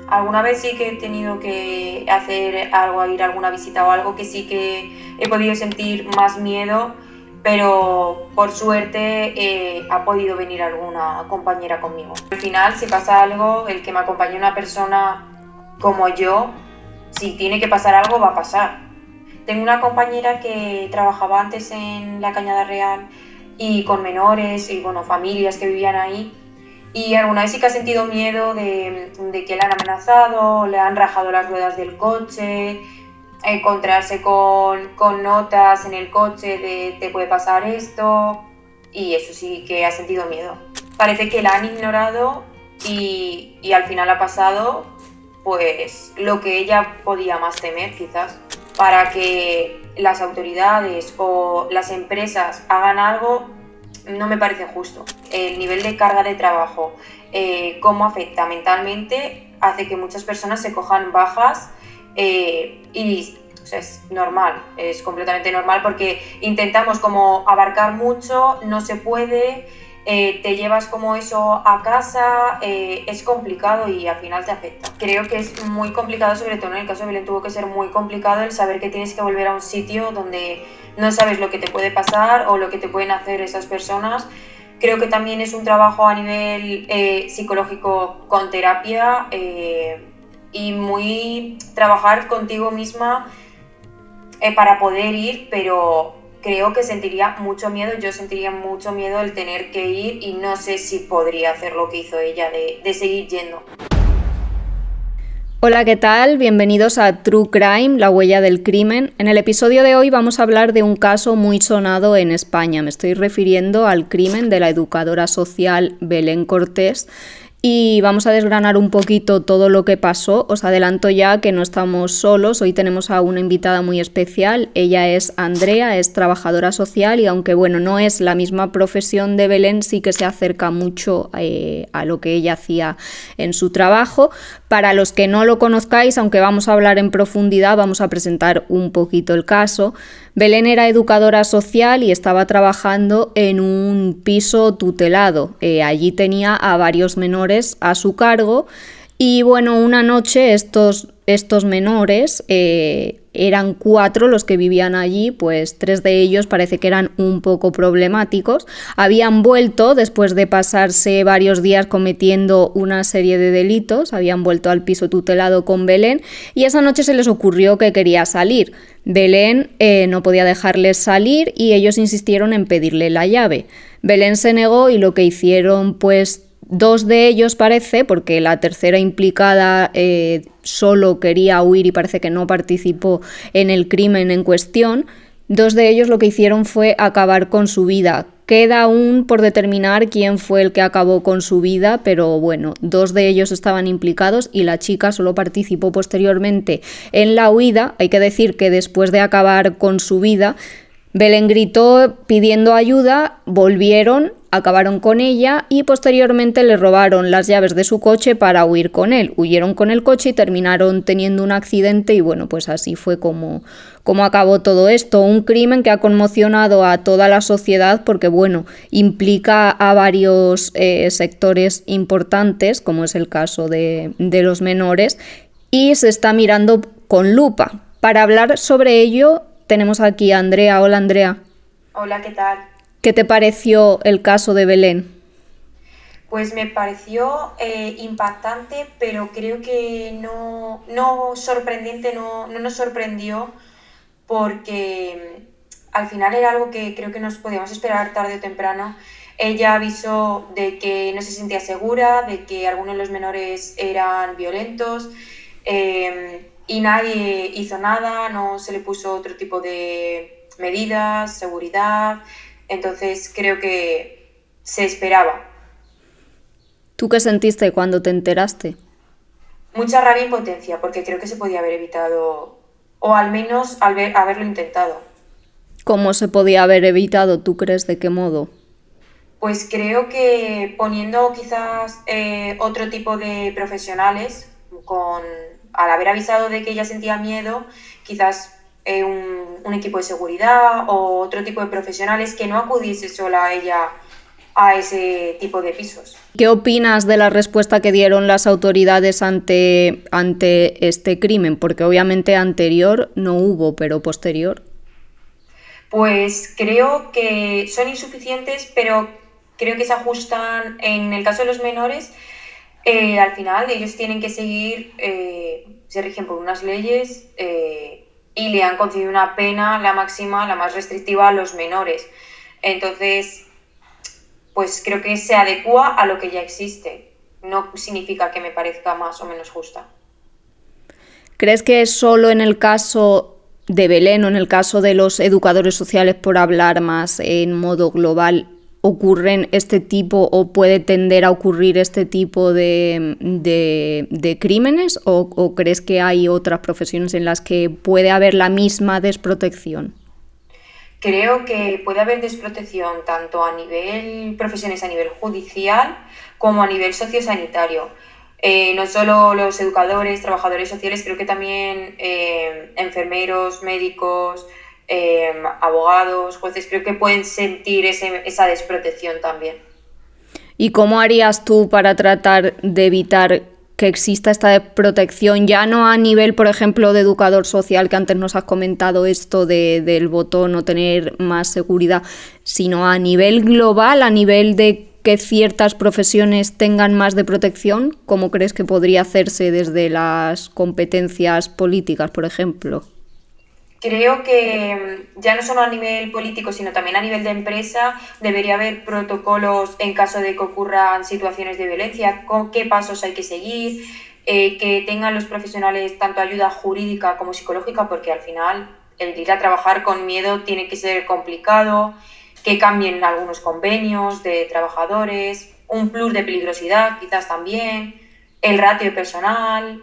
Alguna vez sí que he tenido que hacer algo, ir a alguna visita o algo que sí que he podido sentir más miedo, pero por suerte ha podido venir alguna compañera conmigo. Al final, si pasa algo, el que me acompañe una persona como yo, si tiene que pasar algo, va a pasar. Tengo una compañera que trabajaba antes en la Cañada Real y con menores y bueno, familias que vivían ahí. Y alguna vez sí que ha sentido miedo de que le han amenazado, le han rajado las ruedas del coche, encontrarse con notas en el coche de te puede pasar esto, y eso sí que ha sentido miedo. Parece que la han ignorado y al final ha pasado pues lo que ella podía más temer quizás. Para que las autoridades o las empresas hagan algo no me parece justo. El nivel de carga de trabajo, cómo afecta mentalmente, hace que muchas personas se cojan bajas y o sea, es normal, es completamente normal porque intentamos como abarcar mucho, no se puede, te llevas como eso a casa, es complicado y al final te afecta. Creo que es muy complicado, sobre todo en el caso de Belén tuvo que ser muy complicado el saber que tienes que volver a un sitio donde no sabes lo que te puede pasar o lo que te pueden hacer esas personas. Creo que también es un trabajo a nivel psicológico con terapia y muy trabajar contigo misma para poder ir, pero creo que sentiría mucho miedo, yo sentiría mucho miedo el tener que ir y no sé si podría hacer lo que hizo ella de seguir yendo. Hola, ¿qué tal? Bienvenidos a True Crime, la huella del crimen. En el episodio de hoy vamos a hablar de un caso muy sonado en España. Me estoy refiriendo al crimen de la educadora social Belén Cortés. Y vamos a desgranar un poquito todo lo que pasó. Os adelanto ya que no estamos solos, hoy tenemos a una invitada muy especial. Ella es Andrea, es trabajadora social y aunque bueno, no es la misma profesión de Belén, sí que se acerca mucho a lo que ella hacía en su trabajo. Para los que no lo conozcáis, aunque vamos a hablar en profundidad, vamos a presentar un poquito el caso. Belén era educadora social y estaba trabajando en un piso tutelado. Allí tenía a varios menores a su cargo y bueno, una noche estos menores, eran 4 los que vivían allí, pues 3 de ellos parece que eran un poco problemáticos. Habían vuelto después de pasarse varios días cometiendo una serie de delitos, habían vuelto al piso tutelado con Belén y esa noche se les ocurrió que quería salir. Belén no podía dejarles salir y ellos insistieron en pedirle la llave. Belén se negó y lo que hicieron, pues 2 de ellos parece, porque la tercera implicada solo quería huir y parece que no participó en el crimen en cuestión, 2 de ellos lo que hicieron fue acabar con su vida. Queda aún por determinar quién fue el que acabó con su vida, pero bueno, 2 de ellos estaban implicados y la chica solo participó posteriormente en la huida. Hay que decir que después de acabar con su vida, Belén gritó pidiendo ayuda, volvieron, acabaron con ella y posteriormente le robaron las llaves de su coche para huir con él. Huyeron con el coche y terminaron teniendo un accidente y bueno, pues así fue como acabó todo esto. Un crimen que ha conmocionado a toda la sociedad porque bueno, implica a varios sectores importantes, como es el caso de los menores, y se está mirando con lupa. Para hablar sobre ello tenemos aquí a Andrea. Hola, Andrea. Hola, ¿qué tal? ¿Qué te pareció el caso de Belén? Pues me pareció impactante, pero creo que no sorprendente, no nos sorprendió porque al final era algo que creo que nos podíamos esperar tarde o temprano. Ella avisó de que no se sentía segura, de que algunos de los menores eran violentos y nadie hizo nada, no se le puso otro tipo de medidas, seguridad. Entonces creo que se esperaba. ¿Tú qué sentiste cuando te enteraste? Mucha rabia e impotencia, porque creo que se podía haber evitado, o al menos haberlo intentado. ¿Cómo se podía haber evitado? ¿Tú crees de qué modo? Pues creo que poniendo quizás otro tipo de profesionales, al haber avisado de que ella sentía miedo, quizás un equipo de seguridad o otro tipo de profesionales que no acudiese sola a ella a ese tipo de pisos. ¿Qué opinas de la respuesta que dieron las autoridades ante este crimen? Porque obviamente anterior no hubo, pero posterior. Pues creo que son insuficientes, pero creo que se ajustan. En el caso de los menores, al final ellos tienen que seguir, se rigen por unas leyes y le han concedido una pena, la máxima, la más restrictiva a los menores. Entonces, pues creo que se adecúa a lo que ya existe. No significa que me parezca más o menos justa. ¿Crees que es solo en el caso de Belén o en el caso de los educadores sociales, por hablar más en modo global, ocurren este tipo o puede tender a ocurrir este tipo de crímenes? ¿O crees que hay otras profesiones en las que puede haber la misma desprotección? Creo que puede haber desprotección tanto a nivel profesiones, a nivel judicial, como a nivel sociosanitario. No solo los educadores, trabajadores sociales, creo que también enfermeros, médicos, abogados, jueces, creo que pueden sentir esa desprotección también. ¿Y cómo harías tú para tratar de evitar que exista esta protección, ya no a nivel, por ejemplo, de educador social, que antes nos has comentado esto del botón o tener más seguridad, sino a nivel global, a nivel de que ciertas profesiones tengan más de protección? ¿Cómo crees que podría hacerse desde las competencias políticas, por ejemplo? Creo que ya no solo a nivel político, sino también a nivel de empresa, debería haber protocolos en caso de que ocurran situaciones de violencia, con qué pasos hay que seguir, que tengan los profesionales tanto ayuda jurídica como psicológica, porque al final el ir a trabajar con miedo tiene que ser complicado, que cambien algunos convenios de trabajadores, un plus de peligrosidad quizás también, el ratio de personal,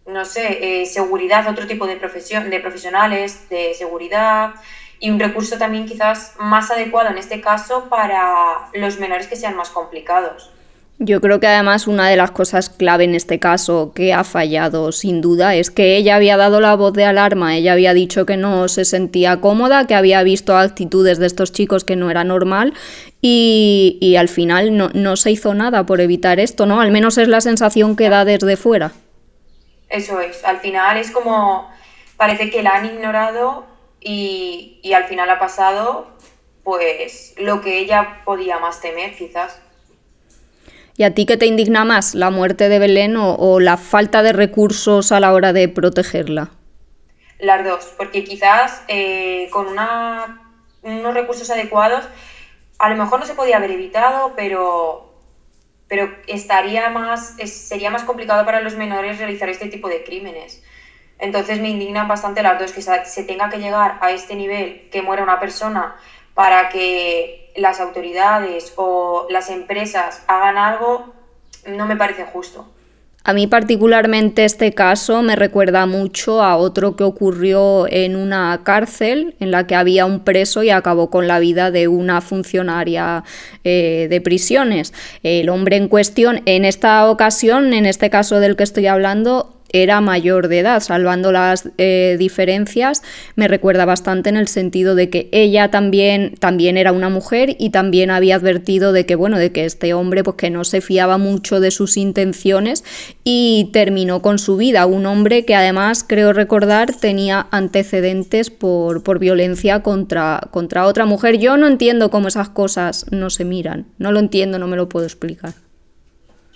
no sé, seguridad, otro tipo de profesionales de seguridad y un recurso también quizás más adecuado en este caso para los menores que sean más complicados. Yo creo que además una de las cosas clave en este caso que ha fallado sin duda es que ella había dado la voz de alarma, ella había dicho que no se sentía cómoda, que había visto actitudes de estos chicos que no era normal y al final no se hizo nada por evitar esto, ¿no? Al menos es la sensación que da desde fuera. Eso es, al final es como parece que la han ignorado y al final ha pasado pues lo que ella podía más temer quizás. ¿Y a ti qué te indigna más, la muerte de Belén o la falta de recursos a la hora de protegerla? Las dos, porque quizás con unos recursos adecuados a lo mejor no se podía haber evitado, pero sería más complicado para los menores realizar este tipo de crímenes. Entonces me indignan bastante las dos, que se tenga que llegar a este nivel, que muera una persona para que las autoridades o las empresas hagan algo, no me parece justo. A mí particularmente este caso me recuerda mucho a otro que ocurrió en una cárcel en la que había un preso y acabó con la vida de una funcionaria de prisiones. El hombre en cuestión, en esta ocasión, en este caso del que estoy hablando, era mayor de edad, salvando las diferencias, me recuerda bastante en el sentido de que ella también era una mujer y también había advertido de que, bueno, de que este hombre pues que no se fiaba mucho de sus intenciones y terminó con su vida. Un hombre que además, creo recordar, tenía antecedentes por violencia contra otra mujer. Yo no entiendo cómo esas cosas no se miran, no lo entiendo, no me lo puedo explicar.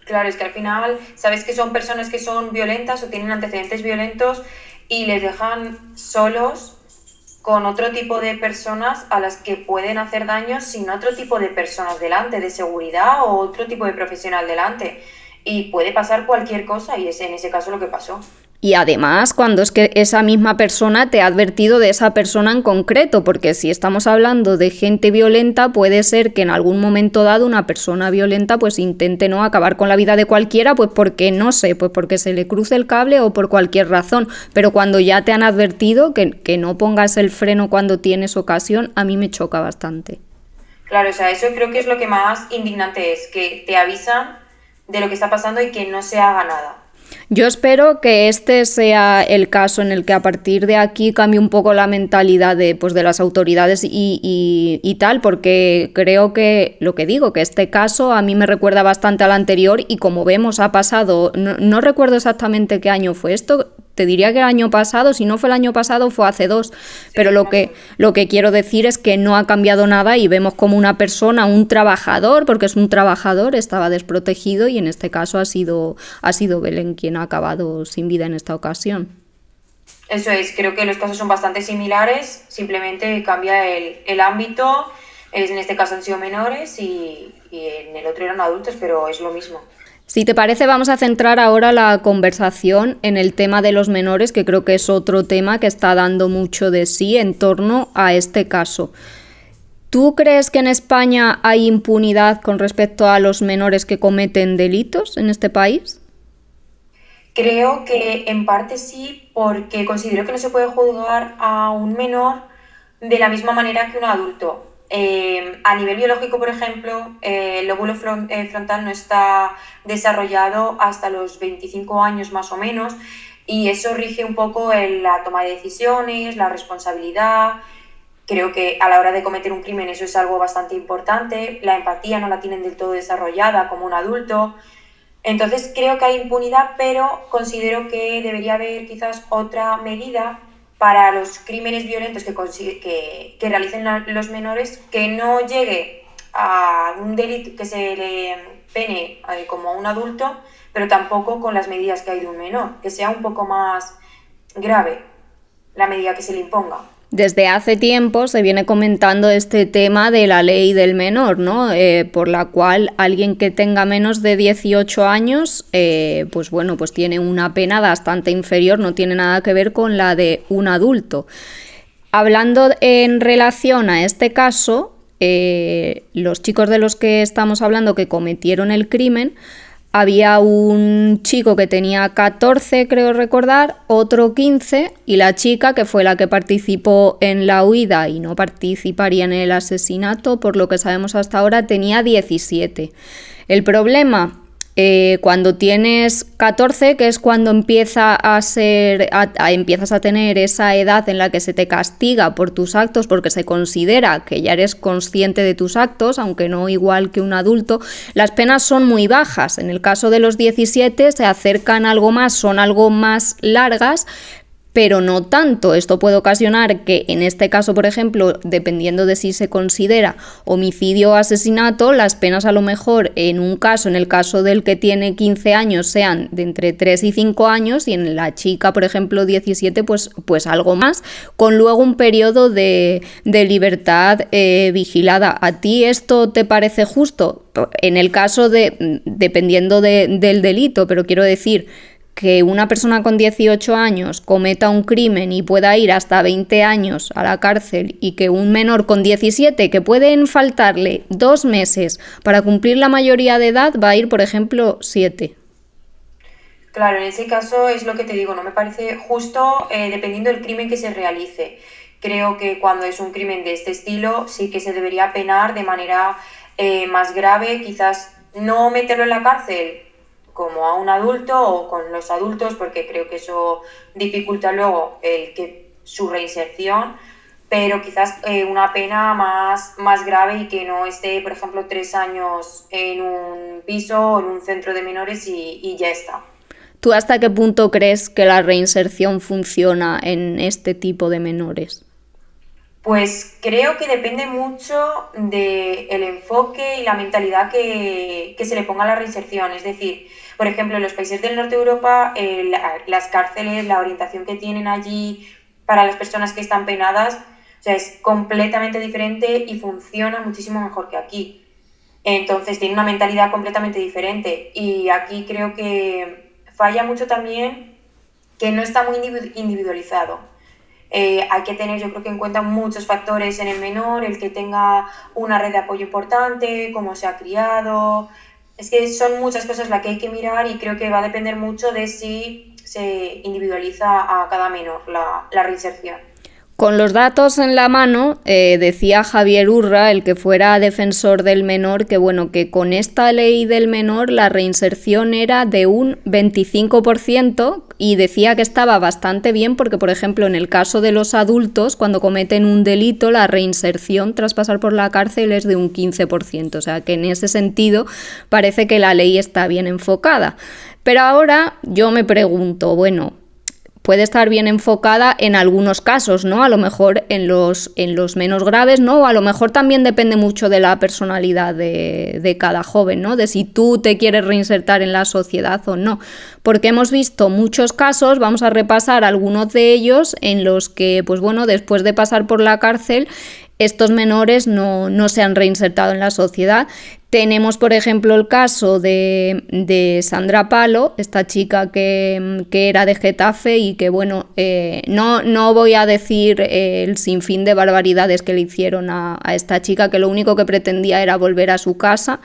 Claro, es que al final sabes que son personas que son violentas o tienen antecedentes violentos y les dejan solos con otro tipo de personas a las que pueden hacer daño sin otro tipo de personas delante, de seguridad o otro tipo de profesional delante. Y puede pasar cualquier cosa y es en ese caso lo que pasó. Y además, cuando es que esa misma persona te ha advertido de esa persona en concreto, porque si estamos hablando de gente violenta, puede ser que en algún momento dado una persona violenta pues intente no acabar con la vida de cualquiera, pues porque no sé, pues porque se le cruce el cable o por cualquier razón. Pero cuando ya te han advertido que no pongas el freno cuando tienes ocasión, a mí me choca bastante. Claro, o sea, eso creo que es lo que más indignante es, que te avisan de lo que está pasando y que no se haga nada. Yo espero que este sea el caso en el que a partir de aquí cambie un poco la mentalidad de las autoridades y tal, porque creo que lo que digo, que este caso a mí me recuerda bastante al anterior y como vemos ha pasado, no recuerdo exactamente qué año fue esto. Te diría que el año pasado, si no fue el año pasado, fue hace 2. Pero lo que quiero decir es que no ha cambiado nada y vemos como una persona, un trabajador, porque es un trabajador, estaba desprotegido y en este caso ha sido Belén quien ha acabado sin vida en esta ocasión. Eso es, creo que los casos son bastante similares, simplemente cambia el ámbito, en este caso han sido menores y en el otro eran adultos, pero es lo mismo. Si te parece, vamos a centrar ahora la conversación en el tema de los menores, que creo que es otro tema que está dando mucho de sí en torno a este caso. ¿Tú crees que en España hay impunidad con respecto a los menores que cometen delitos en este país? Creo que en parte sí, porque considero que no se puede juzgar a un menor de la misma manera que un adulto. A nivel biológico, por ejemplo, el lóbulo frontal no está desarrollado hasta los 25 años más o menos y eso rige un poco en la toma de decisiones, la responsabilidad. Creo que a la hora de cometer un crimen eso es algo bastante importante. La empatía no la tienen del todo desarrollada como un adulto. Entonces creo que hay impunidad, pero considero que debería haber quizás otra medida para los crímenes violentos que realicen los menores, que no llegue a un delito que se le pene como a un adulto, pero tampoco con las medidas que hay de un menor, que sea un poco más grave la medida que se le imponga. Desde hace tiempo se viene comentando este tema de la ley del menor, ¿no? Por la cual alguien que tenga menos de 18 años, pues bueno, pues tiene una pena bastante inferior, no tiene nada que ver con la de un adulto. Hablando en relación a este caso, los chicos de los que estamos hablando que cometieron el crimen, había un chico que tenía 14, creo recordar, otro 15 y la chica, que fue la que participó en la huida y no participaría en el asesinato, por lo que sabemos hasta ahora, tenía 17. El problema, cuando tienes 14, que es cuando empiezas a tener esa edad en la que se te castiga por tus actos, porque se considera que ya eres consciente de tus actos, aunque no igual que un adulto, las penas son muy bajas. En el caso de los 17 se acercan algo más, son algo más largas, pero no tanto. Esto puede ocasionar que en este caso, por ejemplo, dependiendo de si se considera homicidio o asesinato, las penas a lo mejor en un caso, en el caso del que tiene 15 años, sean de entre 3 y 5 años y en la chica, por ejemplo, 17, pues algo más, con luego un periodo de libertad vigilada. ¿A ti esto te parece justo? En el caso dependiendo del delito, pero quiero decir que una persona con 18 años cometa un crimen y pueda ir hasta 20 años a la cárcel y que un menor con 17, que pueden faltarle 2 meses para cumplir la mayoría de edad, va a ir, por ejemplo, 7. Claro, en ese caso es lo que te digo, no me parece justo dependiendo del crimen que se realice. Creo que cuando es un crimen de este estilo sí que se debería penar de manera más grave, quizás no meterlo en la cárcel como a un adulto o con los adultos, porque creo que eso dificulta luego su reinserción, pero quizás una pena más grave y que no esté, por ejemplo, 3 años en un piso o en un centro de menores y ya está. ¿Tú hasta qué punto crees que la reinserción funciona en este tipo de menores? Pues creo que depende mucho del enfoque y la mentalidad que se le ponga a la reinserción. Es decir, por ejemplo, en los países del norte de Europa, las cárceles, la orientación que tienen allí para las personas que están penadas, o sea, es completamente diferente y funciona muchísimo mejor que aquí. Entonces, tiene una mentalidad completamente diferente. Y aquí creo que falla mucho también que no está muy individualizado. Hay que tener, yo creo que en cuenta muchos factores en el menor, el que tenga una red de apoyo importante, cómo se ha criado. Es que son muchas cosas las que hay que mirar y creo que va a depender mucho de si se individualiza a cada menor la reinserción. Con los datos en la mano, decía Javier Urra, el que fuera defensor del menor, que bueno, que con esta ley del menor la reinserción era de un 25% y decía que estaba bastante bien porque, por ejemplo, en el caso de los adultos, cuando cometen un delito, la reinserción tras pasar por la cárcel es de un 15%. O sea que en ese sentido parece que la ley está bien enfocada. Pero ahora yo me pregunto, bueno, puede estar bien enfocada en algunos casos, ¿no? A lo mejor en los menos graves, ¿no? O a lo mejor también depende mucho de la personalidad de cada joven, ¿no? De si tú te quieres reinsertar en la sociedad o no. Porque hemos visto muchos casos, vamos a repasar algunos de ellos, en los que, pues bueno, después de pasar por la cárcel, estos menores no se han reinsertado en la sociedad. Tenemos, por ejemplo, el caso de Sandra Palo, esta chica que era de Getafe y que, bueno, no voy a decir el sinfín de barbaridades que le hicieron a esta chica, que lo único que pretendía era volver a su casa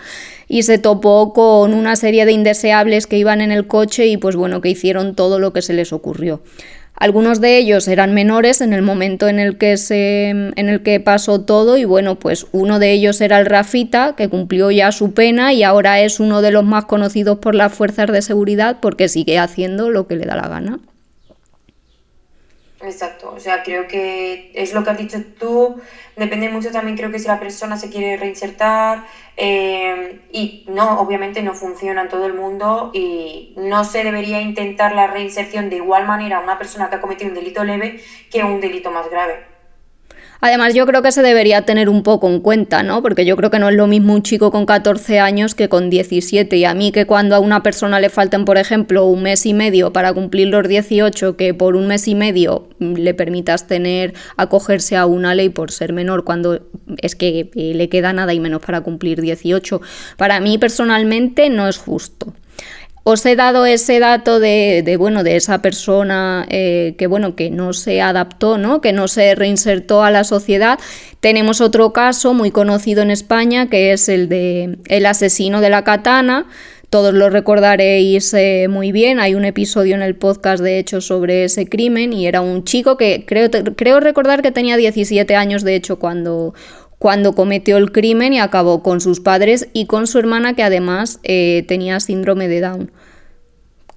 y se topó con una serie de indeseables que iban en el coche y, pues bueno, que hicieron todo lo que se les ocurrió. Algunos de ellos eran menores en el momento en el que pasó todo y bueno, pues uno de ellos era el Rafita, que cumplió ya su pena y ahora es uno de los más conocidos por las fuerzas de seguridad porque sigue haciendo lo que le da la gana. Exacto, o sea, creo que es lo que has dicho tú, depende mucho también, creo que si la persona se quiere reinsertar y no, obviamente no funciona en todo el mundo y no se debería intentar la reinserción de igual manera a una persona que ha cometido un delito leve que un delito más grave. Además, yo creo que se debería tener un poco en cuenta, ¿no? Porque yo creo que no es lo mismo un chico con 14 años que con 17. Y a mí que cuando a una persona le falten, por ejemplo, un mes y medio para cumplir los 18, que por un mes y medio le permitas acogerse a una ley por ser menor cuando es que le queda nada y menos para cumplir 18, para mí personalmente no es justo. Os he dado ese dato de esa persona que no se adaptó, ¿no? Que no se reinsertó a la sociedad. Tenemos otro caso muy conocido en España, que es el de el asesino de la katana. Todos lo recordaréis muy bien. Hay un episodio en el podcast, de hecho, sobre ese crimen y era un chico que creo recordar que tenía 17 años, de hecho, cuando cometió el crimen y acabó con sus padres y con su hermana, que además tenía síndrome de Down.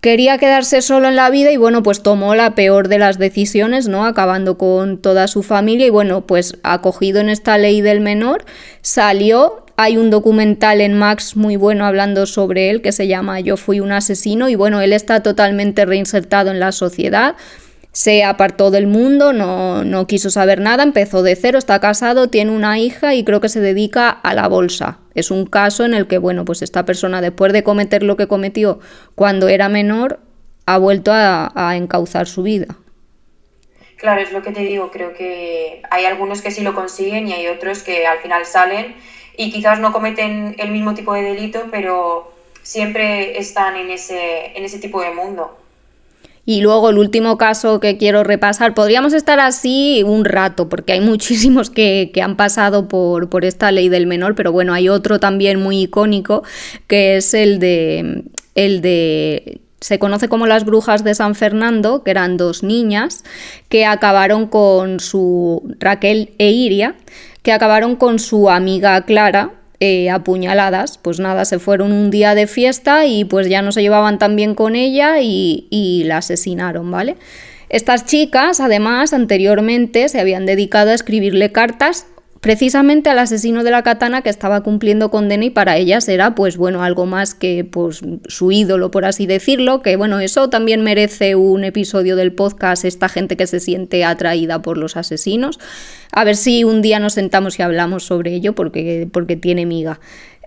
Quería quedarse solo en la vida y bueno, pues tomó la peor de las decisiones, ¿no? Acabando con toda su familia y bueno, pues acogido en esta ley del menor, salió. Hay un documental en Max muy bueno hablando sobre él que se llama Yo fui un asesino y bueno, él está totalmente reinsertado en la sociedad. Se apartó del mundo, no quiso saber nada, empezó de cero, está casado, tiene una hija y creo que se dedica a la bolsa. Es un caso en el que, bueno, pues esta persona, después de cometer lo que cometió cuando era menor, ha vuelto a encauzar su vida. Claro, es lo que te digo, creo que hay algunos que sí lo consiguen y hay otros que al final salen y quizás no cometen el mismo tipo de delito, pero siempre están en ese tipo de mundo. Y luego el último caso que quiero repasar, podríamos estar así un rato, porque hay muchísimos que han pasado por esta ley del menor, pero bueno, hay otro también muy icónico, que es el de se conoce como las brujas de San Fernando, que eran dos niñas que acabaron con Raquel e Iria, que acabaron con su amiga Clara, apuñaladas. Pues nada, se fueron un día de fiesta y pues ya no se llevaban tan bien con ella y la asesinaron, ¿vale? Estas chicas, además, anteriormente se habían dedicado a escribirle cartas precisamente al asesino de la katana que estaba cumpliendo condena y para ellas era, pues bueno, algo más que pues su ídolo, por así decirlo, que bueno, eso también merece un episodio del podcast, esta gente que se siente atraída por los asesinos. A ver si un día nos sentamos y hablamos sobre ello porque tiene miga.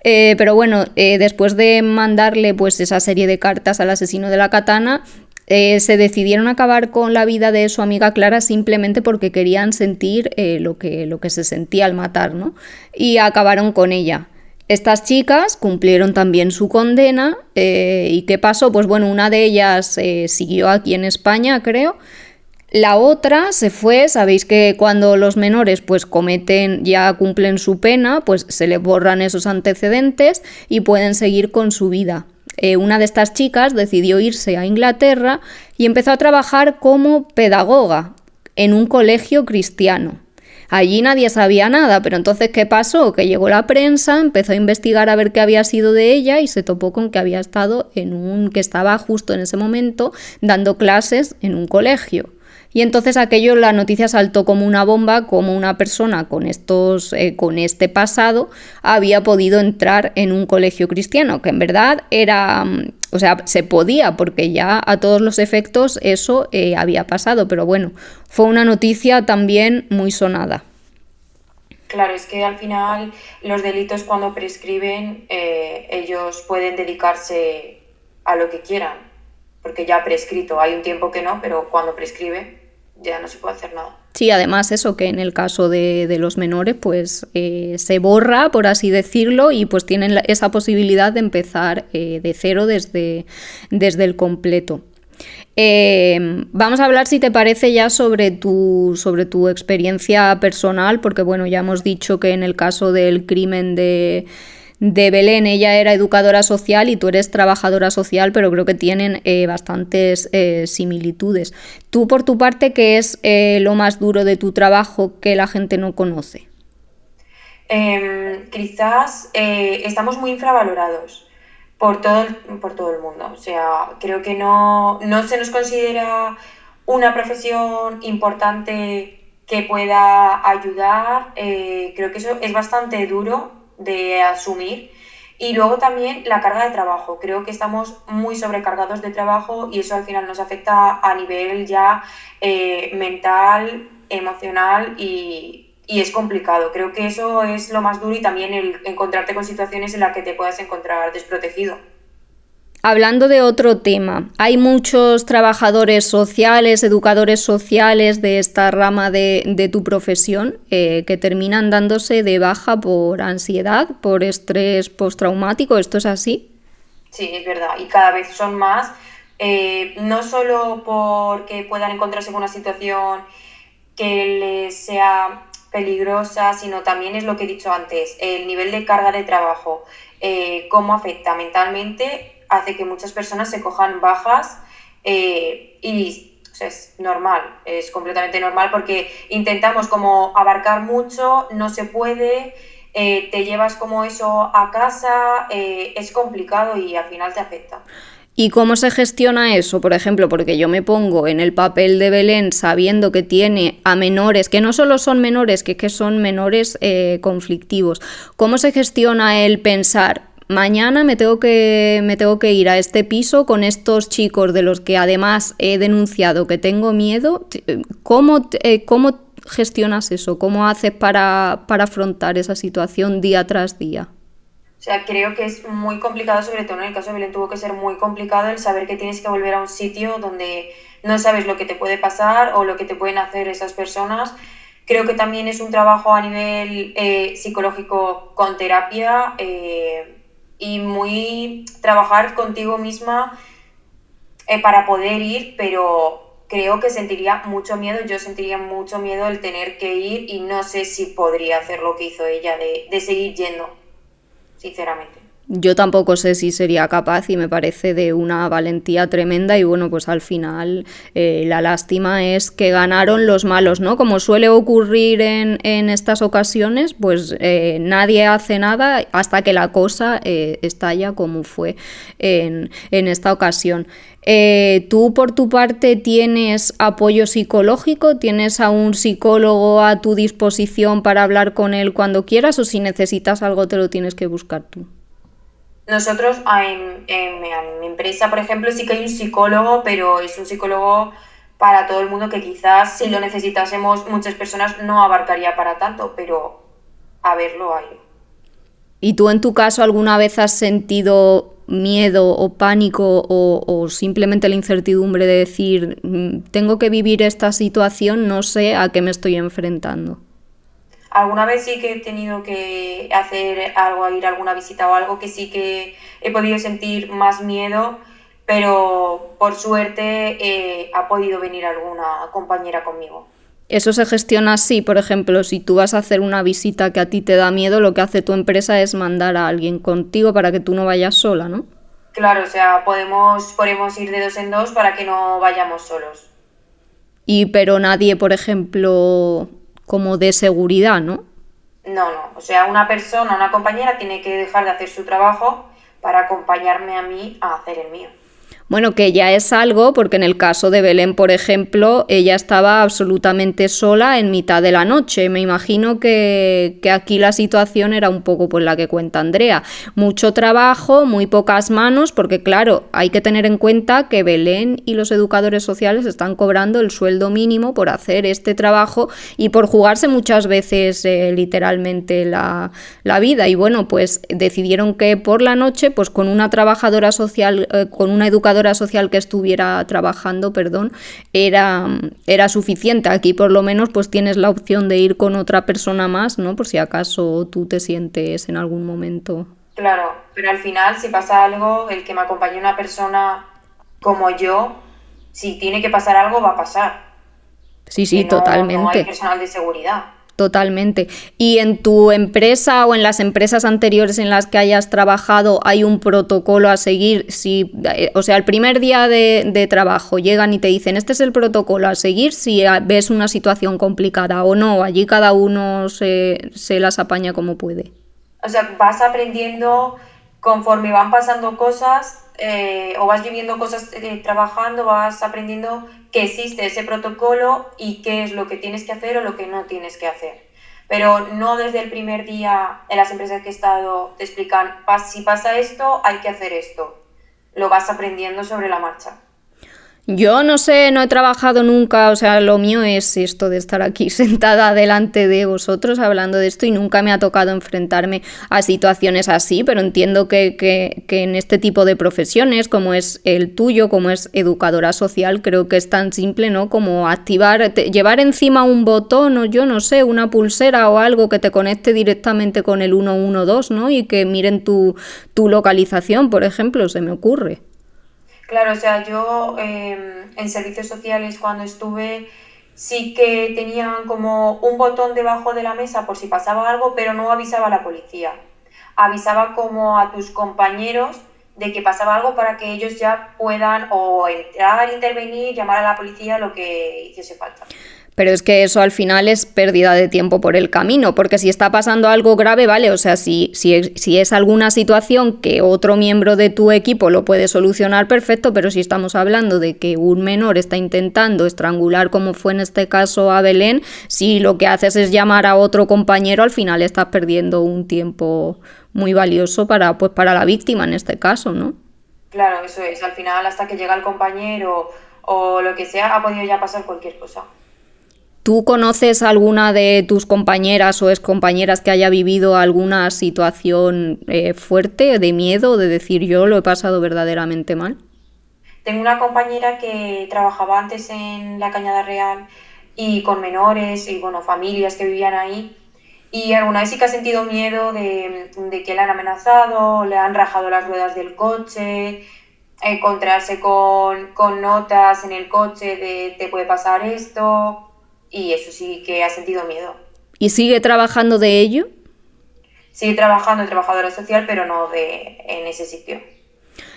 Pero bueno, después de mandarle pues esa serie de cartas al asesino de la katana, se decidieron acabar con la vida de su amiga Clara simplemente porque querían sentir lo que se sentía al matar, ¿no? Y acabaron con ella. Estas chicas cumplieron también su condena y ¿qué pasó? Pues bueno, una de ellas siguió aquí en España, creo. La otra se fue, sabéis que cuando los menores pues ya cumplen su pena, pues se les borran esos antecedentes y pueden seguir con su vida. Una de estas chicas decidió irse a Inglaterra y empezó a trabajar como pedagoga. en un colegio cristiano. Allí nadie sabía nada, pero entonces, ¿qué pasó? Que llegó la prensa, empezó a investigar a ver qué había sido de ella y se topó con que había estado que estaba justo en ese momento dando clases en un colegio. Y entonces aquello, la noticia saltó como una bomba, como una persona con este pasado había podido entrar en un colegio cristiano, que en verdad era, o sea, se podía, porque ya a todos los efectos eso había pasado, pero bueno, fue una noticia también muy sonada. Claro, es que al final los delitos cuando prescriben, ellos pueden dedicarse a lo que quieran, porque ya ha prescrito. Hay un tiempo que no, pero cuando prescribe ya no se puede hacer nada. Sí, además eso que en el caso de los menores pues se borra, por así decirlo, y pues tienen esa posibilidad de empezar de cero desde el completo. Vamos a hablar, si te parece, ya sobre tu experiencia personal, porque bueno, ya hemos dicho que en el caso del crimen de Belén ella era educadora social y tú eres trabajadora social, pero creo que tienen bastantes similitudes. Tú, por tu parte, ¿qué es lo más duro de tu trabajo que la gente no conoce? Quizás estamos muy infravalorados por todo el mundo. O sea, creo que no se nos considera una profesión importante que pueda ayudar. Creo que eso es bastante duro de asumir. Y luego también la carga de trabajo. Creo que estamos muy sobrecargados de trabajo y eso al final nos afecta a nivel ya mental, emocional y es complicado. Creo que eso es lo más duro y también el encontrarte con situaciones en las que te puedas encontrar desprotegido. Hablando de otro tema, hay muchos trabajadores sociales, educadores sociales de esta rama de tu profesión que terminan dándose de baja por ansiedad, por estrés postraumático. ¿Esto es así? Sí, es verdad. Y cada vez son más, no solo porque puedan encontrarse en una situación que les sea peligrosa, sino también es lo que he dicho antes, el nivel de carga de trabajo, cómo afecta mentalmente, hace que muchas personas se cojan bajas y o sea, es normal, es completamente normal porque intentamos como abarcar mucho, no se puede, te llevas como eso a casa, es complicado y al final te afecta. ¿Y cómo se gestiona eso? Por ejemplo, porque yo me pongo en el papel de Belén sabiendo que tiene a menores, que no solo son menores, que son menores conflictivos. ¿Cómo se gestiona el pensar, mañana me tengo que ir a este piso con estos chicos de los que además he denunciado que tengo miedo? ¿Cómo gestionas eso? ¿Cómo haces para afrontar esa situación día tras día? O sea, creo que es muy complicado, sobre todo en el caso de Belén tuvo que ser muy complicado el saber que tienes que volver a un sitio donde no sabes lo que te puede pasar o lo que te pueden hacer esas personas. Creo que también es un trabajo a nivel psicológico con terapia y muy trabajar contigo misma para poder ir, pero creo que sentiría mucho miedo, yo sentiría mucho miedo el tener que ir y no sé si podría hacer lo que hizo ella de seguir yendo, sinceramente. Yo tampoco sé si sería capaz y me parece de una valentía tremenda y bueno, pues al final la lástima es que ganaron los malos, ¿no? Como suele ocurrir en estas ocasiones, pues nadie hace nada hasta que la cosa estalla como fue en esta ocasión. ¿Tú por tu parte tienes apoyo psicológico? ¿Tienes a un psicólogo a tu disposición para hablar con él cuando quieras o si necesitas algo te lo tienes que buscar tú? Nosotros en mi empresa, por ejemplo, sí que hay un psicólogo, pero es un psicólogo para todo el mundo que quizás si lo necesitásemos muchas personas no abarcaría para tanto, pero a verlo hay. ¿Y tú en tu caso alguna vez has sentido miedo o pánico o simplemente la incertidumbre de decir tengo que vivir esta situación, no sé a qué me estoy enfrentando? Alguna vez sí que he tenido que hacer algo, ir a alguna visita o algo que sí que he podido sentir más miedo, pero por suerte ha podido venir alguna compañera conmigo. Eso se gestiona así, por ejemplo, si tú vas a hacer una visita que a ti te da miedo, lo que hace tu empresa es mandar a alguien contigo para que tú no vayas sola, ¿no? Claro, o sea, podemos ir de dos en dos para que no vayamos solos. pero nadie, por ejemplo, como de seguridad, ¿no? No, o sea, una compañera tiene que dejar de hacer su trabajo para acompañarme a mí a hacer el mío. Bueno, que ya es algo, porque en el caso de Belén, por ejemplo, ella estaba absolutamente sola en mitad de la noche. Me imagino que aquí la situación era un poco pues la que cuenta Andrea. Mucho trabajo, muy pocas manos, porque claro, hay que tener en cuenta que Belén y los educadores sociales están cobrando el sueldo mínimo por hacer este trabajo y por jugarse muchas veces literalmente la vida. Y bueno, pues decidieron que por la noche, pues con una trabajadora social, con una educadora social que estuviera trabajando, era suficiente. Aquí por lo menos pues tienes la opción de ir con otra persona más, ¿no? Por si acaso tú te sientes en algún momento. Claro, pero al final si pasa algo, el que me acompañe una persona como yo, si tiene que pasar algo, va a pasar. Sí, totalmente. No hay personal de seguridad. Totalmente. ¿Y en tu empresa o en las empresas anteriores en las que hayas trabajado hay un protocolo a seguir? Si, o sea, el primer día de trabajo llegan y te dicen, este es el protocolo a seguir si ves una situación complicada o no, allí cada uno se las apaña como puede. O sea, vas aprendiendo conforme van pasando cosas o vas viviendo cosas trabajando, vas aprendiendo que existe ese protocolo y qué es lo que tienes que hacer o lo que no tienes que hacer. Pero no desde el primer día en las empresas que he estado te explican, si pasa esto, hay que hacer esto. Lo vas aprendiendo sobre la marcha. Yo no sé, no he trabajado nunca, o sea, lo mío es esto de estar aquí sentada delante de vosotros hablando de esto y nunca me ha tocado enfrentarme a situaciones así, pero entiendo que en este tipo de profesiones, como es el tuyo, como es educadora social, creo que es tan simple, ¿no? Como llevar encima un botón o yo no sé, una pulsera o algo que te conecte directamente con el 112, ¿no? Y que miren tu localización, por ejemplo, se me ocurre. Claro, o sea, yo en servicios sociales cuando estuve sí que tenían como un botón debajo de la mesa por si pasaba algo, pero no avisaba a la policía. Avisaba como a tus compañeros de que pasaba algo para que ellos ya puedan o entrar, intervenir, llamar a la policía, lo que hiciese falta. Pero es que eso al final es pérdida de tiempo por el camino, porque si está pasando algo grave, vale, o sea, si es alguna situación que otro miembro de tu equipo lo puede solucionar, perfecto, pero si estamos hablando de que un menor está intentando estrangular, como fue en este caso a Belén, si lo que haces es llamar a otro compañero, al final estás perdiendo un tiempo muy valioso para la víctima en este caso, ¿no? Claro, eso es, al final hasta que llega el compañero o lo que sea, ha podido ya pasar cualquier cosa. ¿Tú conoces alguna de tus compañeras o excompañeras que haya vivido alguna situación fuerte, de miedo, de decir yo lo he pasado verdaderamente mal? Tengo una compañera que trabajaba antes en la Cañada Real y con menores y bueno, familias que vivían ahí. Y alguna vez sí que ha sentido miedo de que le han amenazado, le han rajado las ruedas del coche, encontrarse con notas en el coche de te puede pasar esto. Y eso sí que ha sentido miedo. ¿Y sigue trabajando de ello? Sigue trabajando en trabajadora social, pero no en ese sitio.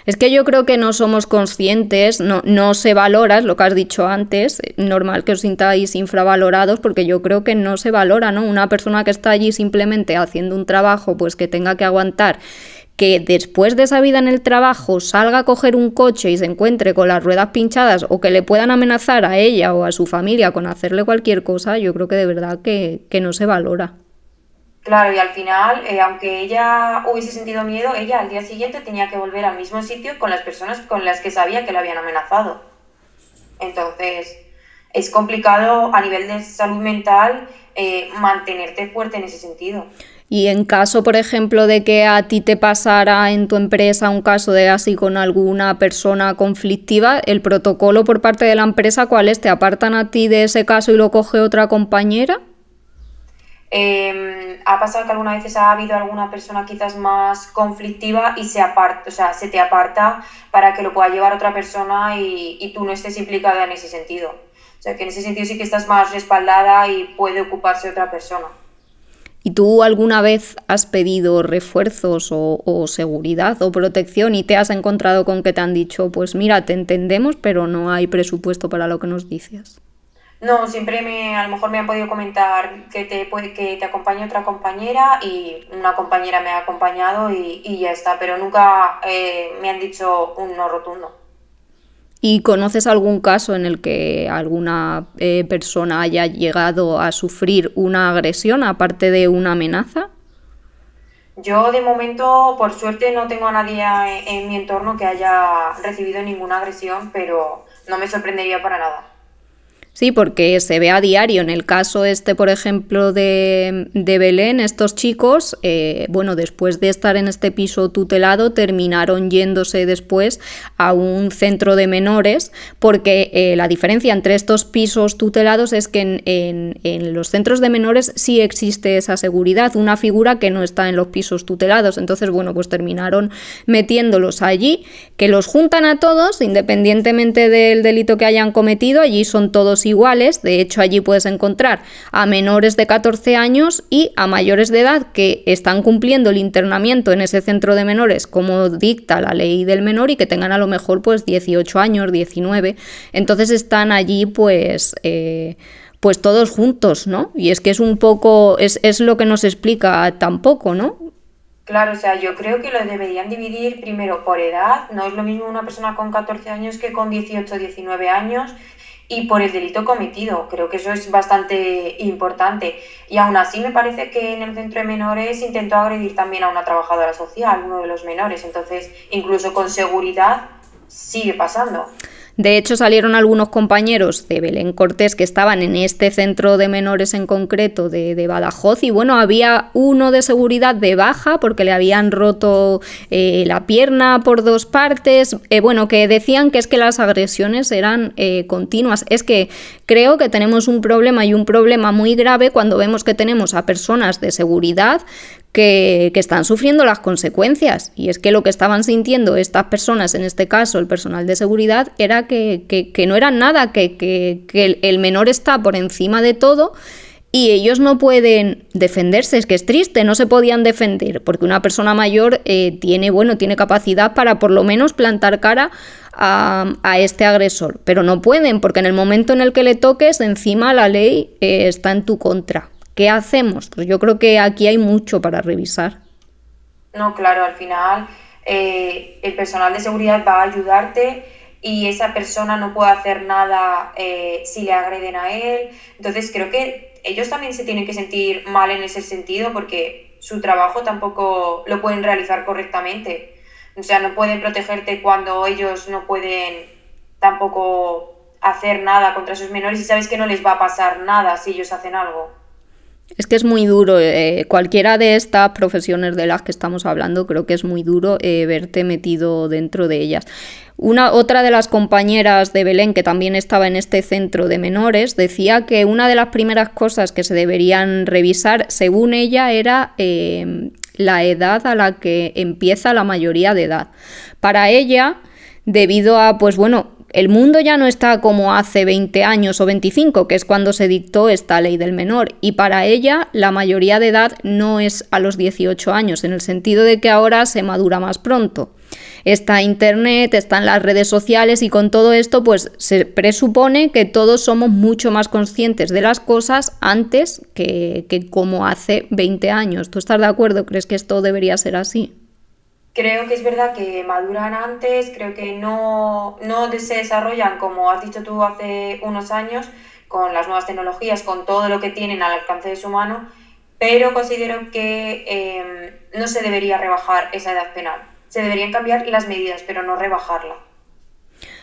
Es que yo creo que no somos conscientes, no se valora, es lo que has dicho antes, normal que os sintáis infravalorados porque yo creo que no se valora, ¿no? Una persona que está allí simplemente haciendo un trabajo, pues que tenga que aguantar que después de esa vida en el trabajo salga a coger un coche y se encuentre con las ruedas pinchadas o que le puedan amenazar a ella o a su familia con hacerle cualquier cosa, yo creo que de verdad que no se valora. Claro, y al final, aunque ella hubiese sentido miedo, ella al día siguiente tenía que volver al mismo sitio con las personas con las que sabía que la habían amenazado. Entonces, es complicado a nivel de salud mental mantenerte fuerte en ese sentido. Y en caso, por ejemplo, de que a ti te pasara en tu empresa un caso de así con alguna persona conflictiva, ¿el protocolo por parte de la empresa cuál es? ¿Te apartan a ti de ese caso y lo coge otra compañera? Ha pasado que algunas veces ha habido alguna persona quizás más conflictiva y se aparta, o sea, se te aparta para que lo pueda llevar otra persona y tú no estés implicada en ese sentido. O sea, que en ese sentido sí que estás más respaldada y puede ocuparse otra persona. ¿Y tú alguna vez has pedido refuerzos o seguridad o protección y te has encontrado con que te han dicho, pues mira, te entendemos, pero no hay presupuesto para lo que nos dices? No, siempre a lo mejor me han podido comentar que te acompañe otra compañera y una compañera me ha acompañado y ya está, pero nunca me han dicho un no rotundo. ¿Y conoces algún caso en el que alguna persona haya llegado a sufrir una agresión aparte de una amenaza? Yo de momento, por suerte, no tengo a nadie en mi entorno que haya recibido ninguna agresión, pero no me sorprendería para nada. Sí, porque se ve a diario. En el caso este, por ejemplo, de Belén, estos chicos, bueno, después de estar en este piso tutelado, terminaron yéndose después a un centro de menores, porque la diferencia entre estos pisos tutelados es que en los centros de menores sí existe esa seguridad, una figura que no está en los pisos tutelados. Entonces, bueno, pues terminaron metiéndolos allí, que los juntan a todos, independientemente del delito que hayan cometido. Allí son todos iguales. De hecho, allí puedes encontrar a menores de 14 años y a mayores de edad que están cumpliendo el internamiento en ese centro de menores como dicta la ley del menor y que tengan a lo mejor pues 18 años, 19. Entonces están allí pues todos juntos, ¿no? Y es que es un poco, es lo que nos explica tampoco, ¿no? Claro, o sea, yo creo que lo deberían dividir primero por edad. No es lo mismo una persona con 14 años que con 18 o 19 años y por el delito cometido. Creo que eso es bastante importante. Y aún así me parece que en el centro de menores intentó agredir también a una trabajadora social, uno de los menores. Entonces, incluso con seguridad sigue pasando. De hecho, salieron algunos compañeros de Belén Cortés que estaban en este centro de menores en concreto de Badajoz y bueno, había uno de seguridad de baja porque le habían roto la pierna por dos partes, bueno, que decían que es que las agresiones eran continuas. Es que creo que tenemos un problema y un problema muy grave cuando vemos que tenemos a personas de seguridad que están sufriendo las consecuencias. Y es que lo que estaban sintiendo estas personas, en este caso el personal de seguridad, era que no eran nada, que el menor está por encima de todo y ellos no pueden defenderse. Es que es triste, no se podían defender, porque una persona mayor tiene capacidad para por lo menos plantar cara a este agresor, pero no pueden, porque en el momento en el que le toques, encima la ley está en tu contra. ¿Qué hacemos? Pues yo creo que aquí hay mucho para revisar. No, claro, al final el personal de seguridad va a ayudarte y esa persona no puede hacer nada si le agreden a él. Entonces creo que ellos también se tienen que sentir mal en ese sentido porque su trabajo tampoco lo pueden realizar correctamente. O sea, no pueden protegerte cuando ellos no pueden tampoco hacer nada contra sus menores y sabes que no les va a pasar nada si ellos hacen algo. Es que es muy duro, cualquiera de estas profesiones de las que estamos hablando, creo que es muy duro verte metido dentro de ellas. Otra de las compañeras de Belén, que también estaba en este centro de menores, decía que una de las primeras cosas que se deberían revisar, según ella, era la edad a la que empieza la mayoría de edad. Para ella, debido a, pues bueno, el mundo ya no está como hace 20 años o 25, que es cuando se dictó esta ley del menor, y para ella la mayoría de edad no es a los 18 años, en el sentido de que ahora se madura más pronto. Está Internet, están las redes sociales y con todo esto pues se presupone que todos somos mucho más conscientes de las cosas antes que como hace 20 años. ¿Tú estás de acuerdo? ¿Crees que esto debería ser así? Creo que es verdad que maduran antes, creo que no se desarrollan como has dicho tú hace unos años, con las nuevas tecnologías, con todo lo que tienen al alcance de su mano, pero considero que no se debería rebajar esa edad penal. Se deberían cambiar las medidas, pero no rebajarla.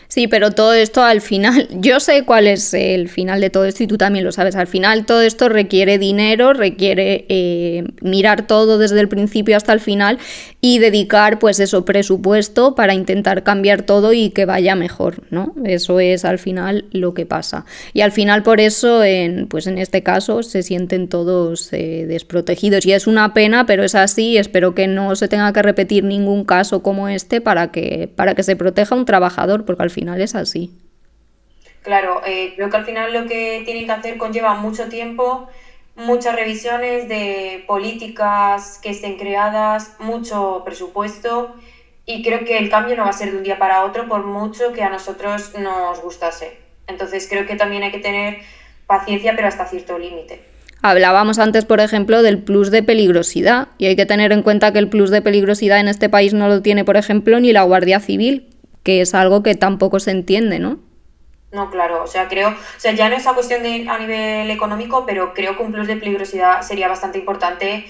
Sí, pero todo esto al final, yo sé cuál es el final de todo esto y tú también lo sabes, al final todo esto requiere dinero, requiere mirar todo desde el principio hasta el final y dedicar pues eso, presupuesto para intentar cambiar todo y que vaya mejor, ¿no? Eso es al final lo que pasa. Y al final por eso, pues en este caso, se sienten todos desprotegidos y es una pena, pero es así, espero que no se tenga que repetir ningún caso como este para que se proteja a un trabajador, porque al final es así. Claro, creo que al final lo que tienen que hacer conlleva mucho tiempo, muchas revisiones de políticas que estén creadas, mucho presupuesto y creo que el cambio no va a ser de un día para otro por mucho que a nosotros nos gustase. Entonces creo que también hay que tener paciencia, pero hasta cierto límite. Hablábamos antes, por ejemplo, del plus de peligrosidad, y hay que tener en cuenta que el plus de peligrosidad en este país no lo tiene, por ejemplo, ni la Guardia Civil, que es algo que tampoco se entiende, ¿no? No, claro, o sea, ya no es una cuestión a nivel económico, pero creo que un plus de peligrosidad sería bastante importante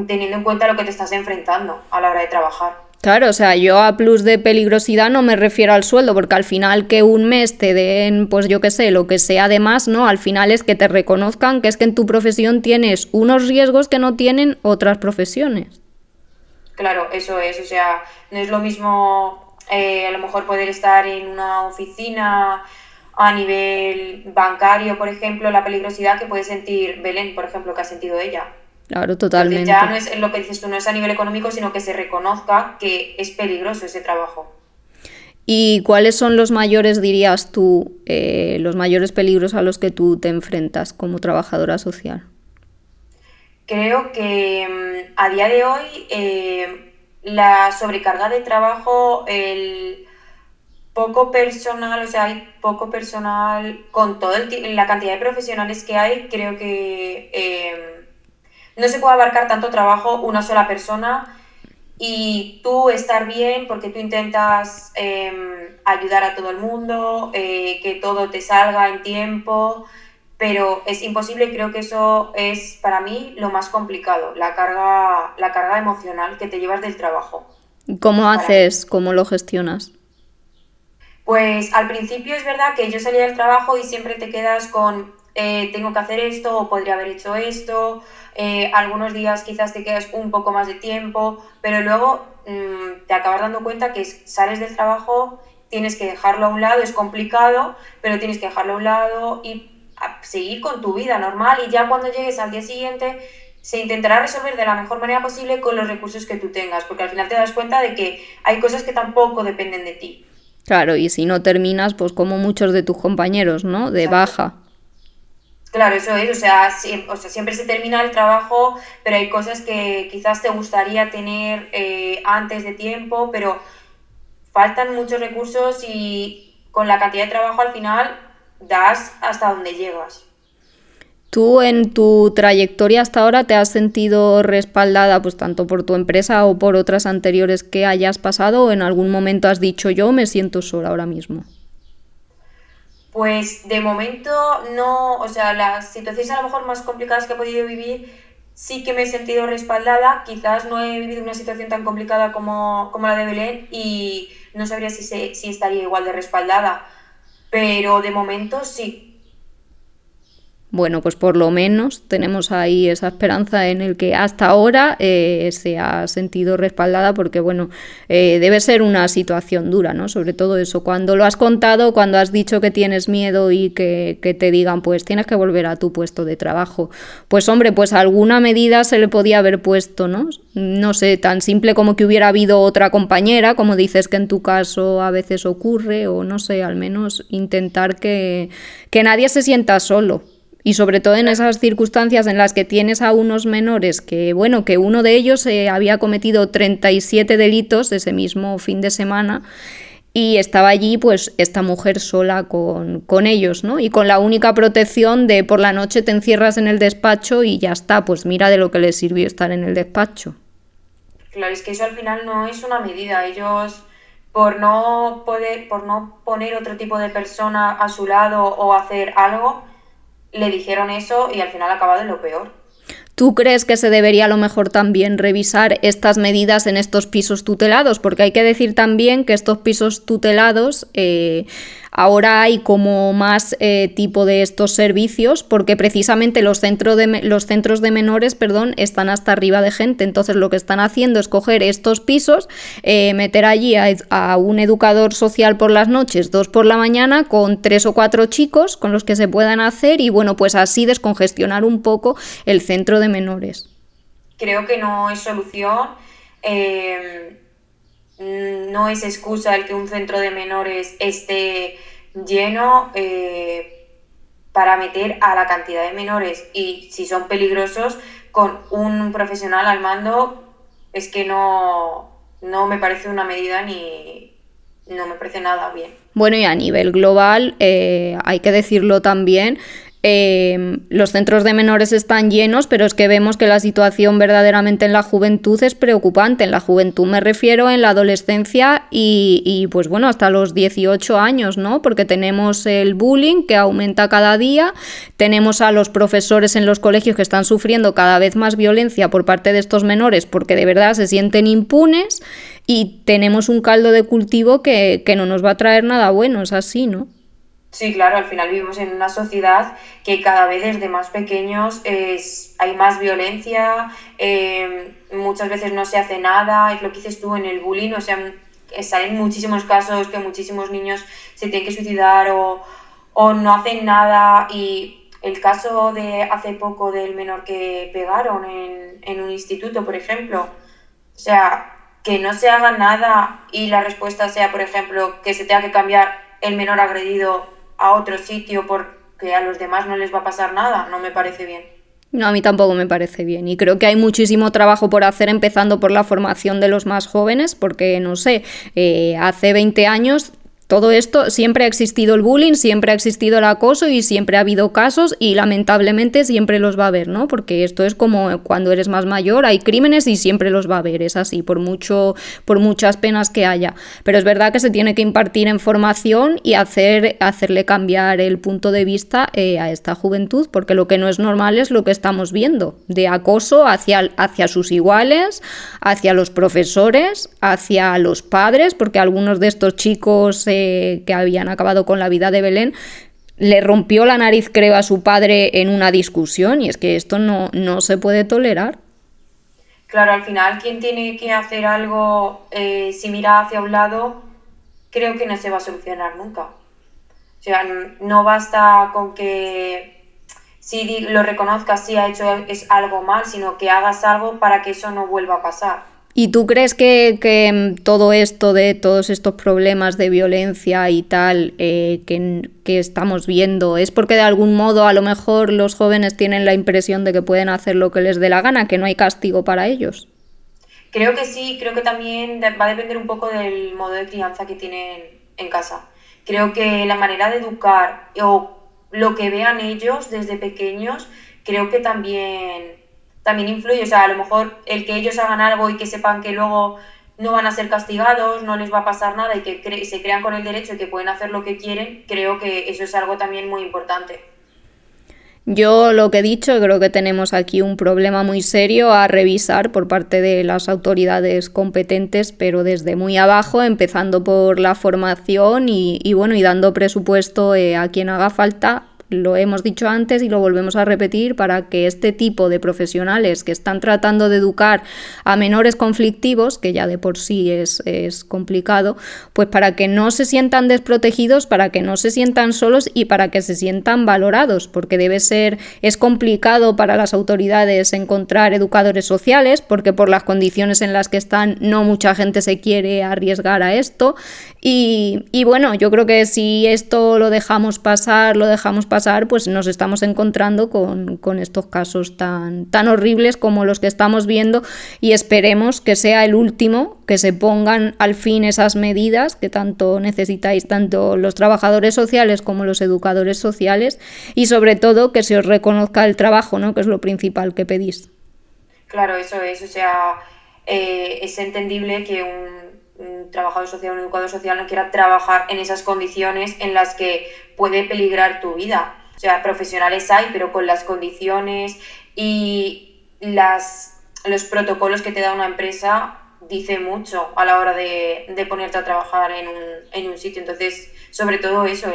teniendo en cuenta lo que te estás enfrentando a la hora de trabajar. Claro, o sea, yo a plus de peligrosidad no me refiero al sueldo, porque al final que un mes te den, pues yo qué sé, lo que sea de más, ¿no? Al final es que te reconozcan que es que en tu profesión tienes unos riesgos que no tienen otras profesiones. Claro, eso es, o sea, no es lo mismo a lo mejor poder estar en una oficina a nivel bancario, por ejemplo, la peligrosidad que puede sentir Belén, por ejemplo, que ha sentido ella. Claro, Entonces ya totalmente. no es lo que dices tú, no es a nivel económico, sino que se reconozca que es peligroso ese trabajo. ¿Y cuáles son los mayores, dirías tú, los mayores peligros a los que tú te enfrentas como trabajadora social? Creo que a día de hoy la sobrecarga de trabajo, el poco personal, o sea, hay poco personal con la cantidad de profesionales que hay, creo que no se puede abarcar tanto trabajo una sola persona y tú estar bien porque tú intentas ayudar a todo el mundo, que todo te salga en tiempo, pero es imposible y creo que eso es para mí lo más complicado, la carga emocional que te llevas del trabajo, ¿Cómo para mí. haces? ¿Cómo lo gestionas? Pues al principio es verdad que yo salía del trabajo y siempre te quedas con tengo que hacer esto o podría haber hecho esto, algunos días quizás te quedas un poco más de tiempo, pero luego te acabas dando cuenta que sales del trabajo, tienes que dejarlo a un lado, es complicado, pero tienes que dejarlo a un lado y seguir con tu vida normal y ya cuando llegues al día siguiente se intentará resolver de la mejor manera posible con los recursos que tú tengas, porque al final te das cuenta de que hay cosas que tampoco dependen de ti. Claro, y si no terminas, pues como muchos de tus compañeros, ¿no? De Exacto. baja. Claro, eso es, o sea, siempre se termina el trabajo, pero hay cosas que quizás te gustaría tener antes de tiempo, pero faltan muchos recursos y con la cantidad de trabajo al final das hasta donde llegas. ¿Tú en tu trayectoria hasta ahora te has sentido respaldada, pues tanto por tu empresa o por otras anteriores que hayas pasado, o en algún momento has dicho yo me siento sola ahora mismo? Pues de momento no, o sea, las situaciones a lo mejor más complicadas que he podido vivir sí que me he sentido respaldada, quizás no he vivido una situación tan complicada como la de Belén y no sabría si estaría igual de respaldada, pero de momento sí. Bueno, pues por lo menos tenemos ahí esa esperanza en el que hasta ahora se ha sentido respaldada porque, bueno, debe ser una situación dura, ¿no? Sobre todo eso, cuando lo has contado, cuando has dicho que tienes miedo y que te digan, pues tienes que volver a tu puesto de trabajo. Pues hombre, pues alguna medida se le podía haber puesto, ¿no? No sé, tan simple como que hubiera habido otra compañera, como dices que en tu caso a veces ocurre, o no sé, al menos intentar que nadie se sienta solo. Y sobre todo en esas circunstancias en las que tienes a unos menores que, bueno, que uno de ellos había cometido 37 delitos ese mismo fin de semana y estaba allí pues esta mujer sola con ellos, ¿no? Y con la única protección de por la noche te encierras en el despacho y ya está, pues mira de lo que les sirvió estar en el despacho. Claro, es que eso al final no es una medida. Ellos, por no poner otro tipo de persona a su lado o hacer algo, le dijeron eso y al final ha acabado en lo peor. ¿Tú crees que se debería a lo mejor también revisar estas medidas en estos pisos tutelados? Porque hay que decir también que estos pisos tutelados ahora hay como más tipo de estos servicios porque precisamente los centros de menores, perdón, están hasta arriba de gente. Entonces lo que están haciendo es coger estos pisos, meter allí a un educador social por las noches, 2 por la mañana, con 3 o 4 chicos con los que se puedan hacer y bueno, pues así descongestionar un poco el centro de menores. Creo que no es solución, eh, no es excusa el que un centro de menores esté lleno para meter a la cantidad de menores y si son peligrosos con un profesional al mando, es que no me parece una medida ni no me parece nada bien. Bueno, y a nivel global, hay que decirlo también, los centros de menores están llenos, pero es que vemos que la situación verdaderamente en la juventud es preocupante. En la juventud me refiero en la adolescencia y pues bueno, hasta los 18 años, ¿no? Porque tenemos el bullying que aumenta cada día, tenemos a los profesores en los colegios que están sufriendo cada vez más violencia por parte de estos menores porque de verdad se sienten impunes y tenemos un caldo de cultivo que no nos va a traer nada bueno, es así, ¿no? Sí, claro, al final vivimos en una sociedad que cada vez desde más pequeños hay más violencia, muchas veces no se hace nada, es lo que dices tú en el bullying, o sea, salen muchísimos casos que muchísimos niños se tienen que suicidar o no hacen nada, y el caso de hace poco del menor que pegaron en un instituto, por ejemplo, o sea, que no se haga nada y la respuesta sea, por ejemplo, que se tenga que cambiar el menor agredido a otro sitio porque a los demás no les va a pasar nada, no me parece bien. No, a mí tampoco me parece bien y creo que hay muchísimo trabajo por hacer empezando por la formación de los más jóvenes porque, no sé, hace 20 años todo esto siempre ha existido el bullying, siempre ha existido el acoso y siempre ha habido casos y lamentablemente siempre los va a haber, ¿no? Porque esto es como cuando eres más mayor, hay crímenes y siempre los va a haber, es así, por muchas penas que haya. Pero es verdad que se tiene que impartir en formación y hacerle cambiar el punto de vista a esta juventud, porque lo que no es normal es lo que estamos viendo, de acoso hacia sus iguales, hacia los profesores, hacia los padres, porque algunos de estos chicos que habían acabado con la vida de Belén, le rompió la nariz, creo, a su padre en una discusión y es que esto no se puede tolerar. Claro, al final quien tiene que hacer algo, si mira hacia un lado, creo que no se va a solucionar nunca. O sea, no basta con que si lo reconozcas, si ha hecho es algo mal, sino que hagas algo para que eso no vuelva a pasar. ¿Y tú crees que todo esto de todos estos problemas de violencia y tal que estamos viendo es porque de algún modo a lo mejor los jóvenes tienen la impresión de que pueden hacer lo que les dé la gana, que no hay castigo para ellos? Creo que sí, creo que también va a depender un poco del modo de crianza que tienen en casa. Creo que la manera de educar o lo que vean ellos desde pequeños, creo que también influye. O sea, a lo mejor el que ellos hagan algo y que sepan que luego no van a ser castigados, no les va a pasar nada y que se crean con el derecho y que pueden hacer lo que quieren, creo que eso es algo también muy importante. Yo lo que he dicho, creo que tenemos aquí un problema muy serio a revisar por parte de las autoridades competentes, pero desde muy abajo, empezando por la formación y bueno, y dando presupuesto a quien haga falta. Lo hemos dicho antes y lo volvemos a repetir para que este tipo de profesionales que están tratando de educar a menores conflictivos, que ya de por sí es complicado, pues para que no se sientan desprotegidos, para que no se sientan solos y para que se sientan valorados, porque es complicado para las autoridades encontrar educadores sociales, porque por las condiciones en las que están no mucha gente se quiere arriesgar a esto y bueno, yo creo que si esto lo dejamos pasar, pues nos estamos encontrando con estos casos tan horribles como los que estamos viendo y esperemos que sea el último, que se pongan al fin esas medidas que tanto necesitáis, tanto los trabajadores sociales como los educadores sociales y sobre todo que se os reconozca el trabajo, ¿no? Que es lo principal que pedís. Claro, eso es, o sea, es entendible que un trabajador social, un educador social no quiera trabajar en esas condiciones en las que puede peligrar tu vida. O sea, profesionales hay, pero con las condiciones y los protocolos que te da una empresa dice mucho a la hora de ponerte a trabajar en un sitio. Entonces, sobre todo eso,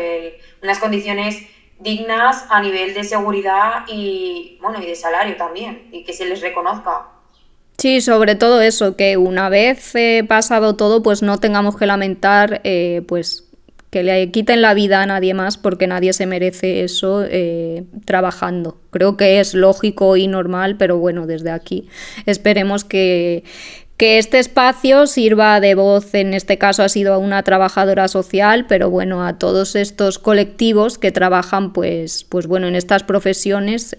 unas condiciones dignas a nivel de seguridad y, bueno, y de salario también, y que se les reconozca. Sí, sobre todo eso, que una vez pasado todo, pues no tengamos que lamentar, pues que le quiten la vida a nadie más porque nadie se merece eso trabajando. Creo que es lógico y normal, pero bueno, desde aquí esperemos que este espacio sirva de voz, en este caso ha sido a una trabajadora social, pero bueno, a todos estos colectivos que trabajan pues bueno, en estas profesiones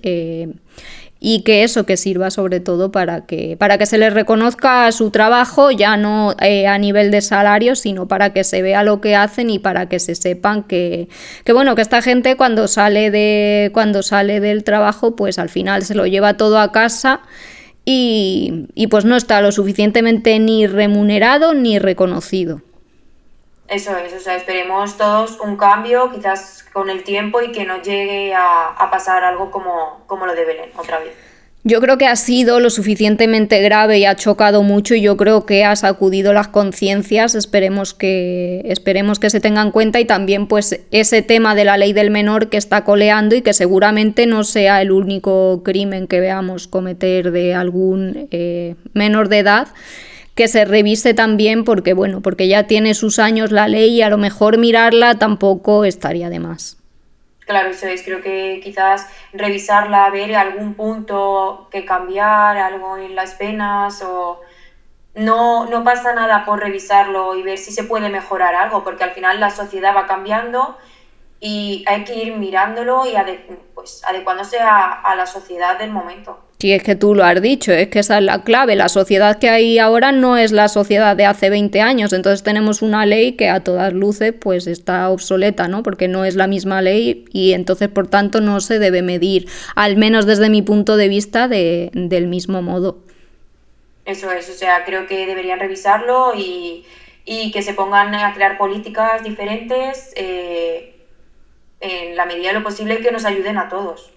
y que eso que sirva sobre todo para que se les reconozca su trabajo, ya no a nivel de salario, sino para que se vea lo que hacen y para que se sepan que bueno, que esta gente cuando sale del trabajo, pues al final se lo lleva todo a casa y pues no está lo suficientemente ni remunerado ni reconocido. Eso es, o sea, esperemos todos un cambio, quizás con el tiempo, y que no llegue a pasar algo como lo de Belén otra vez. Yo creo que ha sido lo suficientemente grave y ha chocado mucho, y yo creo que ha sacudido las conciencias. Esperemos que se tenga en cuenta, y también pues ese tema de la ley del menor que está coleando y que seguramente no sea el único crimen que veamos cometer de algún menor de edad, que se revise también, porque bueno, porque ya tiene sus años la ley y a lo mejor mirarla tampoco estaría de más. Claro, eso es, creo que quizás revisarla, ver algún punto que cambiar, algo en las penas, o no pasa nada por revisarlo y ver si se puede mejorar algo, porque al final la sociedad va cambiando y hay que ir mirándolo y pues, adecuándose a la sociedad del momento. Sí, es que tú lo has dicho, es que esa es la clave. La sociedad que hay ahora no es la sociedad de hace 20 años, entonces tenemos una ley que a todas luces pues está obsoleta, ¿no? Porque no es la misma ley y entonces por tanto no se debe medir, al menos desde mi punto de vista, del mismo modo. Eso es, o sea, creo que deberían revisarlo y que se pongan a crear políticas diferentes en la medida de lo posible, que nos ayuden a todos.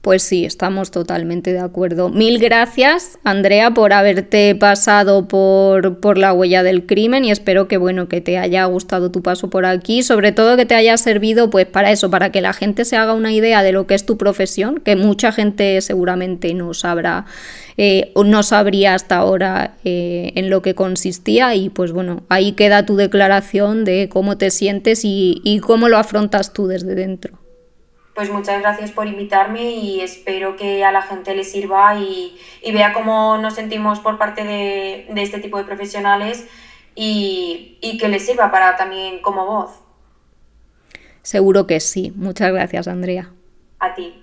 Pues sí, estamos totalmente de acuerdo. Mil gracias, Andrea, por haberte pasado por la huella del crimen, y espero que bueno, que te haya gustado tu paso por aquí, sobre todo que te haya servido pues para eso, para que la gente se haga una idea de lo que es tu profesión, que mucha gente seguramente no sabrá o no sabría hasta ahora en lo que consistía, y pues bueno, ahí queda tu declaración de cómo te sientes y cómo lo afrontas tú desde dentro. Pues muchas gracias por invitarme y espero que a la gente le sirva y vea cómo nos sentimos por parte de este tipo de profesionales y que les sirva para también como voz. Seguro que sí. Muchas gracias, Andrea. A ti.